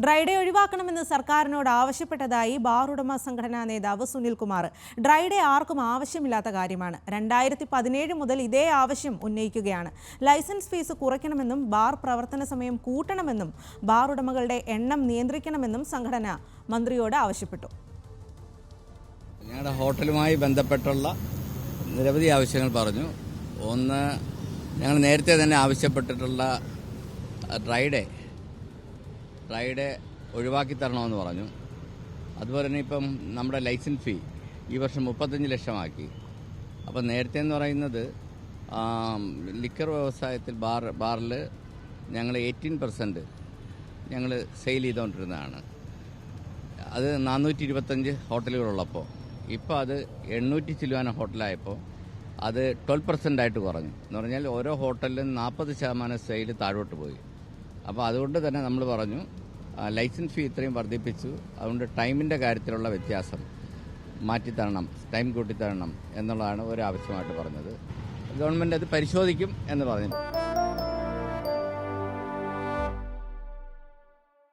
Dry day ഒഴിവാക്കണമെന്ന് സർക്കാരിനോട് ആവശ്യപ്പെട്ടതായി ബാർ ഉടമ സംഘടനാ നേതാവ് സുനിൽകുമാർ. ഡ്രൈ ഡേ ആർക്കും ആവശ്യമില്ലാത്ത കാര്യമാണ്. 2017 മുതൽ ഇതേ ആവശ്യം ഉന്നയിക്കുകയാണ്. ലൈസൻസ് ഫീസ് കുറയ്ക്കണമെന്നും ബാർ പ്രവർത്തന സമയം കൂട്ടണമെന്നും ബാർ ഉടമകളുടെ എണ്ണം നിയന്ത്രിക്കണമെന്നും സംഘടന മന്ത്രിയോട് ആവശ്യപ്പെട്ടു. ഞങ്ങളുടെ ഹോട്ടലുമായി ബന്ധപ്പെട്ടുള്ള നിരവധി ആവശ്യങ്ങൾ പറഞ്ഞു. ഒന്ന്, ഞങ്ങൾ നേരത്തെ തന്നെ ആവശ്യപ്പെട്ടിട്ടുള്ള ഡ്രൈ ഡേ ഒഴിവാക്കി തരണമെന്ന് പറഞ്ഞു. അതുപോലെ തന്നെ ഇപ്പം നമ്മുടെ ലൈസൻസ് ഫീ ഈ വർഷം 35 ലക്ഷമാക്കി. അപ്പം നേരത്തെ എന്ന് പറയുന്നത് ലിക്കർ വ്യവസായത്തിൽ ബാറിൽ ഞങ്ങൾ 18% ഞങ്ങൾ സെയിൽ ചെയ്തുകൊണ്ടിരുന്നതാണ്. അത് 425 ഹോട്ടലുകളുള്ളപ്പോൾ ഇപ്പോൾ അത് 800 ചില്ലുവാന ഹോട്ടലായപ്പോൾ അത് 12% ആയിട്ട് കുറഞ്ഞു. എന്ന് പറഞ്ഞാൽ ഓരോ ഹോട്ടലിലും 40% സെയിൽ താഴോട്ട് പോയി. അപ്പോൾ അതുകൊണ്ട് തന്നെ നമ്മൾ പറഞ്ഞു ലൈസൻസ് ഫീ ഇത്രയും വർദ്ധിപ്പിച്ചു, അതുകൊണ്ട് ടൈമിൻ്റെ കാര്യത്തിലുള്ള വ്യത്യാസം മാറ്റിത്തരണം, ടൈം കൂട്ടിത്തരണം എന്നുള്ളതാണ് ഒരു ആവശ്യമായിട്ട് പറഞ്ഞത്. ഗവൺമെൻറ് അത് പരിശോധിക്കും എന്ന് പറഞ്ഞു.